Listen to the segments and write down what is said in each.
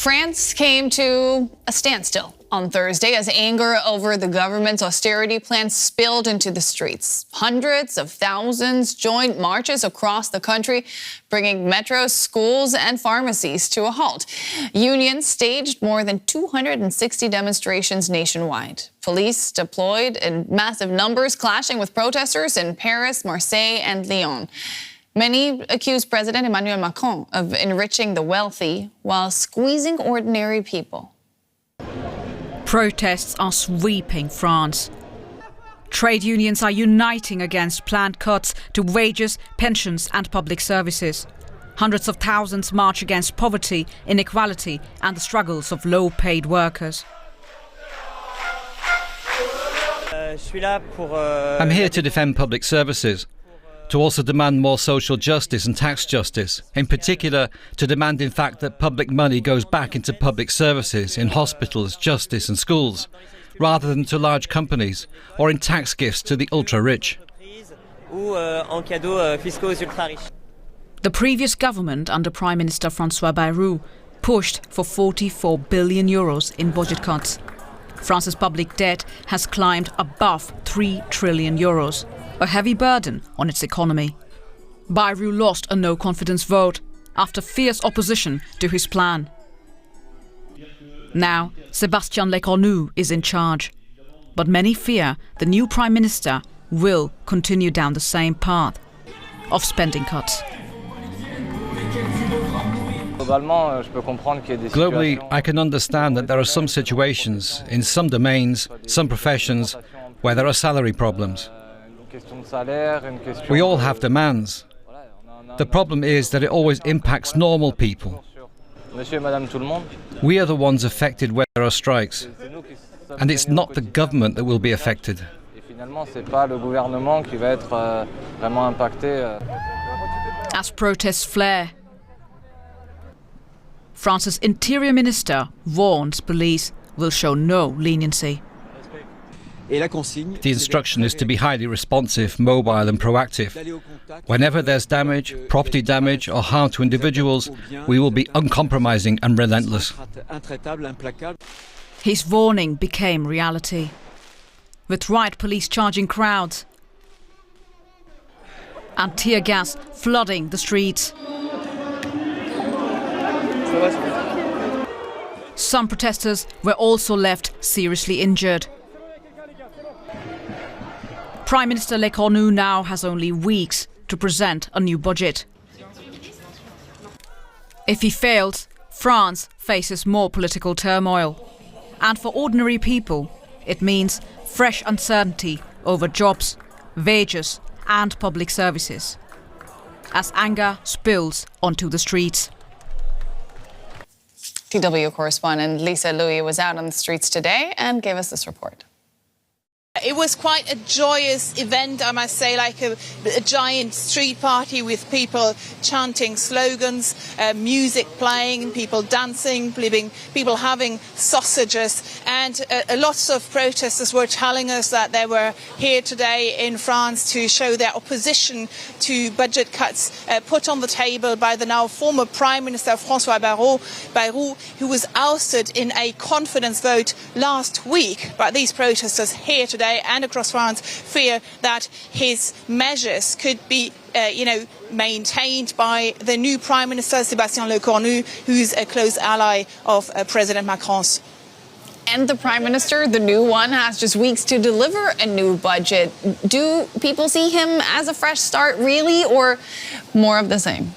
France came to a standstill on Thursday as anger over the government's austerity plan spilled into the streets. Hundreds of thousands joined marches across the country, bringing metros, schools, and pharmacies to a halt. Unions staged more than 260 demonstrations nationwide. Police deployed in massive numbers, clashing with protesters in Paris, Marseille, and Lyon. Many accuse President Emmanuel Macron of enriching the wealthy while squeezing ordinary people. Protests are sweeping France. Trade unions are uniting against planned cuts to wages, pensions and public services. Hundreds of thousands march against poverty, inequality and the struggles of low-paid workers. I'm here to defend public services, to also demand more social justice and tax justice, in particular to demand in fact that public money goes back into public services in hospitals, justice and schools, rather than to large companies or in tax gifts to the ultra-rich. The previous government under Prime Minister François Bayrou pushed for 44 billion euros in budget cuts. France's public debt has climbed above 3 trillion euros. A heavy burden on its economy. Bayrou lost a no-confidence vote after fierce opposition to his plan. Now, Sébastien Lecornu is in charge. But many fear the new Prime Minister will continue down the same path of spending cuts. Globally, I can understand that there are some situations, in some domains, some professions, where there are salary problems. We all have demands. The problem is that it always impacts normal people. We are the ones affected when there are strikes. And it's not the government that will be affected. As protests flare, France's Interior Minister warns police will show no leniency. The instruction is to be highly responsive, mobile and proactive. Whenever there's damage, property damage or harm to individuals, we will be uncompromising and relentless. His warning became reality, with riot police charging crowds and tear gas flooding the streets. Some protesters were also left seriously injured. Prime Minister Lecornu now has only weeks to present a new budget. If he fails, France faces more political turmoil. And for ordinary people, it means fresh uncertainty over jobs, wages and public services, as anger spills onto the streets. DW correspondent Lisa Louis was out on the streets today and gave us this report. It was quite a joyous event, I must say, like a giant street party with people chanting slogans, music playing, people dancing, people having sausages. And lots of protesters were telling us that they were here today in France to show their opposition to budget cuts put on the table by the now former Prime Minister François Bayrou, who was ousted in a confidence vote last week. But these protesters here today and across France fear that his measures could be maintained by the new Prime Minister, Sébastien Lecornu, who's a close ally of President Macron's. And the Prime Minister, the new one, has just weeks to deliver a new budget. Do people see him as a fresh start, really, or more of the same?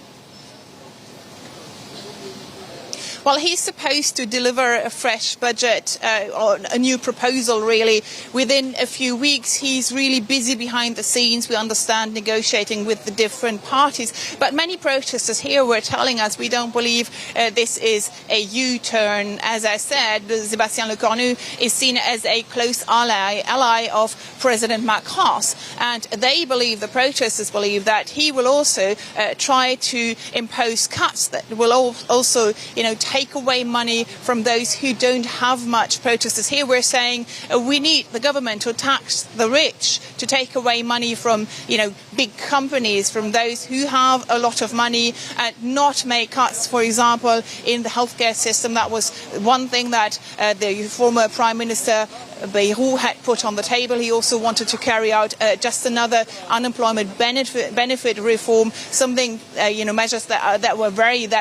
Well, he's supposed to deliver a fresh budget, or a new proposal, really, within a few weeks. He's really busy behind the scenes, we understand, negotiating with the different parties. But many protesters here were telling us we don't believe this is a U-turn. As I said, Sébastien Lecornu is seen as a close ally of President Macron's. And they believe, the protesters believe, that he will also try to impose cuts that will also, take away money from those who don't have much. Protesters here we're saying we need the government to tax the rich, to take away money from, big companies, from those who have a lot of money, and not make cuts, for example, in the healthcare system. That was one thing that the former Prime Minister Bayrou had put on the table. He also wanted to carry out just another unemployment benefit reform, something, measures that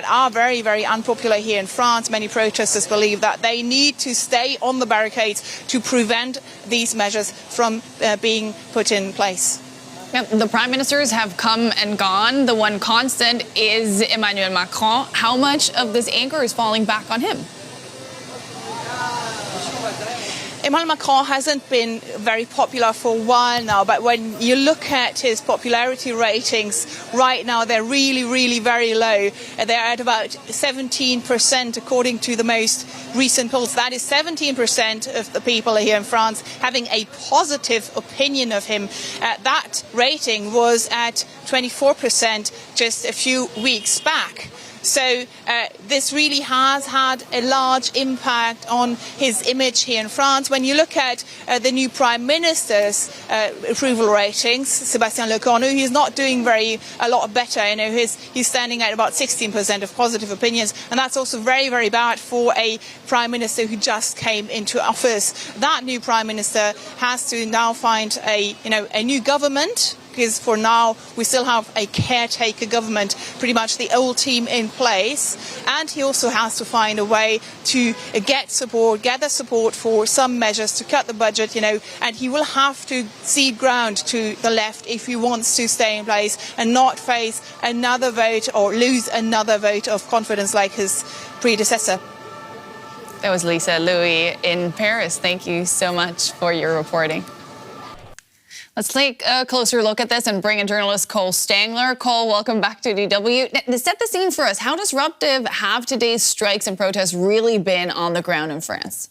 are very, very unpopular here in France. Many protesters believe that they need to stay on the barricades to prevent these measures from being put in place. Yep, the prime ministers have come and gone. The one constant is Emmanuel Macron. How much of this anger is falling back on him? Emmanuel Macron hasn't been very popular for a while now, but when you look at his popularity ratings right now, they're really, really very low. They're at about 17% according to the most recent polls. That is 17% of the people here in France having a positive opinion of him. That rating was at 24% just a few weeks back. So this really has had a large impact on his image here in France. When you look at the new Prime Minister's approval ratings, Sébastien Lecornu, he's not doing a lot better. He's standing at about 16% of positive opinions, and that's also very, very bad for a Prime Minister who just came into office. That new Prime Minister has to now find a new government, because for now we still have a caretaker government, pretty much the old team in place, and he also has to find a way to gather support for some measures to cut the budget, and he will have to cede ground to the left if he wants to stay in place and not face another vote or lose another vote of confidence like his predecessor. That was Lisa Louis in Paris. Thank you so much for your reporting. Let's take a closer look at this and bring in journalist Cole Stangler. Cole, welcome back to DW. To set the scene for us, how disruptive have today's strikes and protests really been on the ground in France?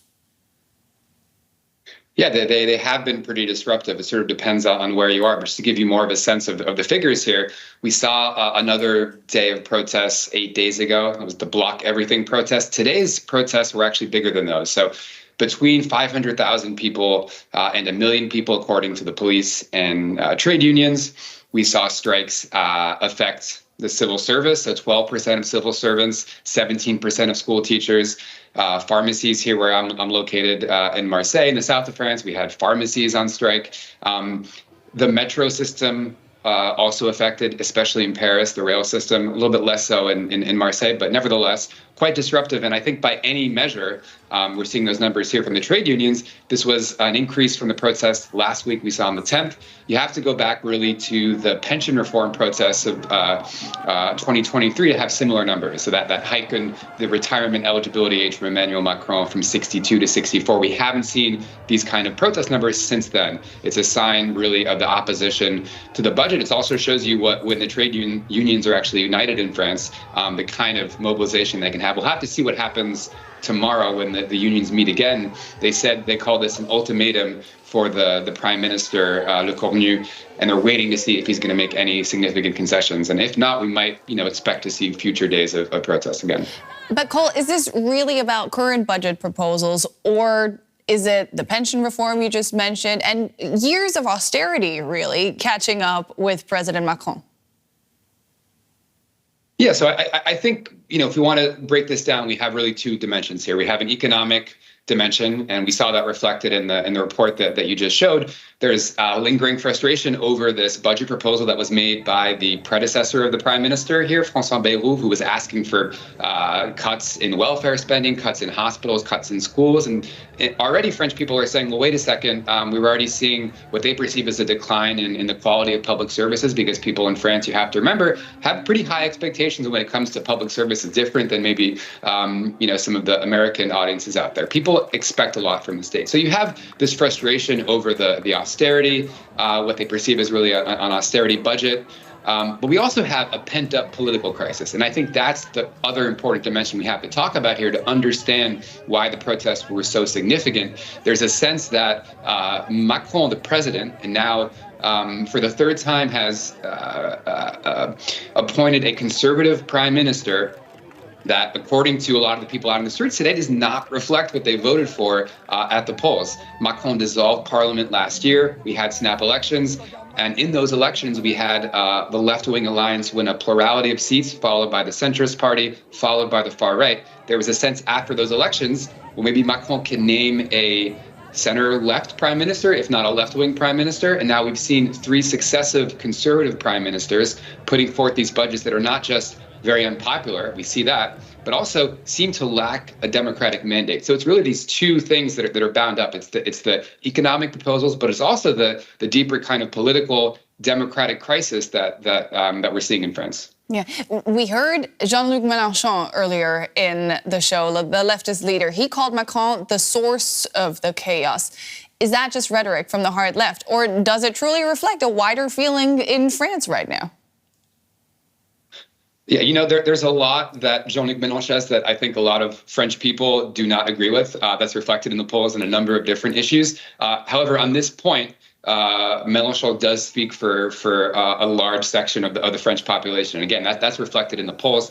Yeah, they have been pretty disruptive. It sort of depends on where you are. But just to give you more of a sense of the figures here, we saw another day of protests 8 days ago. It was the Block Everything protest. Today's protests were actually bigger than those. So between 500,000 people and 1 million people, according to the police and trade unions, we saw strikes affect the civil service. So 12% of civil servants, 17% of school teachers, pharmacies here where I'm located in Marseille, in the south of France. We had pharmacies on strike. The metro system also affected, especially in Paris, the rail system, a little bit less so in Marseille, but nevertheless quite disruptive. And I think by any measure, we're seeing those numbers here from the trade unions. This was an increase from the protest last week we saw on the 10th. You have to go back really to the pension reform protests of 2023 to have similar numbers. So that hike in the retirement eligibility age from Emmanuel Macron from 62 to 64. We haven't seen these kind of protest numbers since then. It's a sign really of the opposition to the budget. It also shows you when the trade unions are actually united in France, the kind of mobilization they can have. We'll have to see what happens tomorrow when the unions meet again. They call this an ultimatum for the Prime Minister, Lecornu, and they're waiting to see if he's going to make any significant concessions. And if not, we might expect to see future days of protests again. But Cole, is this really about current budget proposals, or is it the pension reform you just mentioned and years of austerity really catching up with President Macron? Yeah, so I think, if we want to break this down, we have really two dimensions here. We have an economic dimension, and we saw that reflected in the report that you just showed. There's lingering frustration over this budget proposal that was made by the predecessor of the Prime Minister here, François Bayrou, who was asking for cuts in welfare spending, cuts in hospitals, cuts in schools. And already French people are saying, well, wait a second, we're already seeing what they perceive as a decline in the quality of public services, because people in France, you have to remember, have pretty high expectations when it comes to public services, different than maybe some of the American audiences out there. People expect a lot from the state. So you have this frustration over the austerity, what they perceive as really an austerity budget. But we also have a pent-up political crisis. And I think that's the other important dimension we have to talk about here to understand why the protests were so significant. There's a sense that Macron, the president, and now for the third time has appointed a conservative prime minister that, according to a lot of the people out in the streets today, does not reflect what they voted for at the polls. Macron dissolved parliament last year. We had snap elections. And in those elections, we had the left-wing alliance win a plurality of seats, followed by the centrist party, followed by the far right. There was a sense after those elections, well, maybe Macron can name a center-left prime minister, if not a left-wing prime minister. And now we've seen 3 successive conservative prime ministers putting forth these budgets that are not just very unpopular, we see that, but also seem to lack a democratic mandate. So it's really these two things that are bound up. It's the economic proposals, but it's also the deeper kind of political democratic crisis that we're seeing in France. Yeah, we heard Jean-Luc Mélenchon earlier in the show, the leftist leader. He called Macron the source of the chaos. Is that just rhetoric from the hard left, or does it truly reflect a wider feeling in France right now? Yeah, there's a lot that Jean-Luc Mélenchon says that I think a lot of French people do not agree with. That's reflected in the polls on a number of different issues. However, on this point, Mélenchon does speak for a large section of the French population. And again, that's reflected in the polls.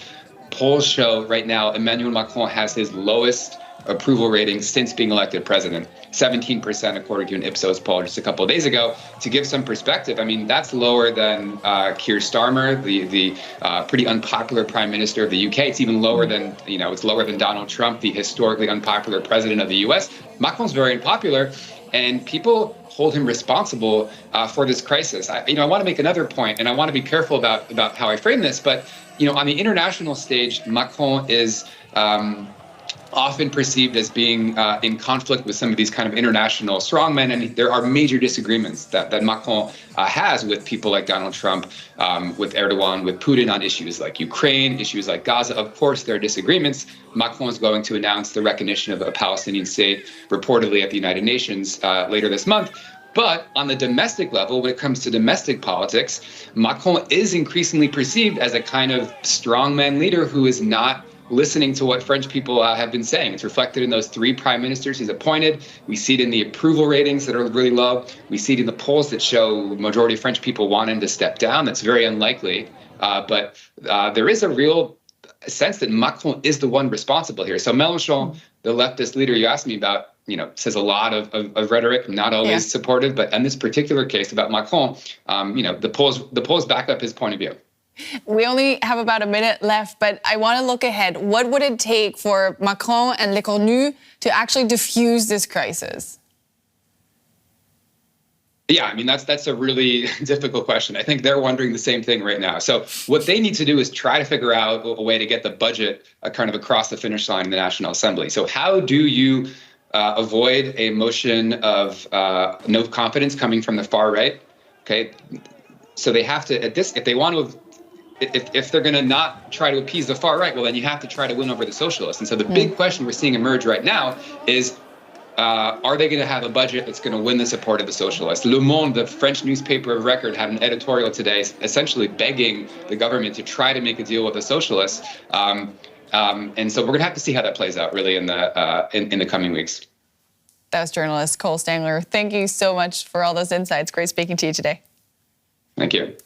Polls show right now Emmanuel Macron has his lowest approval rating since being elected president, 17% according to an Ipsos poll just a couple of days ago. To give some perspective, I mean, that's lower than Keir Starmer, the pretty unpopular prime minister of the UK. It's even lower than, it's lower than Donald Trump, the historically unpopular president of the US. Macron's very unpopular, and people hold him responsible for this crisis. I want to make another point, and I want to be careful about how I frame this, but, on the international stage, Macron is often perceived as being in conflict with some of these kind of international strongmen. And there are major disagreements that Macron has with people like Donald Trump, with Erdogan, with Putin on issues like Ukraine, issues like Gaza. Of course, there are disagreements. Macron is going to announce the recognition of a Palestinian state, reportedly at the United Nations later this month. But on the domestic level, when it comes to domestic politics, Macron is increasingly perceived as a kind of strongman leader who is not listening to what French people have been saying. It's reflected in those 3 prime ministers he's appointed. We see it in the approval ratings that are really low. We see it in the polls that show majority of French people want him to step down. That's very unlikely. But there is a real sense that Macron is the one responsible here. So Mélenchon, the leftist leader you asked me about, says a lot of rhetoric, not always supportive. But in this particular case about Macron, the polls back up his point of view. We only have about a minute left, but I want to look ahead. What would it take for Macron and Les Cornus to actually diffuse this crisis? Yeah, I mean, that's a really difficult question. I think they're wondering the same thing right now. So what they need to do is try to figure out a way to get the budget kind of across the finish line in the National Assembly. So how do you avoid a motion of no confidence coming from the far right? Okay, so they have to, if they want to, if they're going to not try to appease the far right, well, then you have to try to win over the socialists. And so the big question we're seeing emerge right now is, are they going to have a budget that's going to win the support of the socialists? Le Monde, the French newspaper of record, had an editorial today essentially begging the government to try to make a deal with the socialists. And so we're going to have to see how that plays out really in the coming weeks. That was journalist Cole Stangler. Thank you so much for all those insights. Great speaking to you today. Thank you.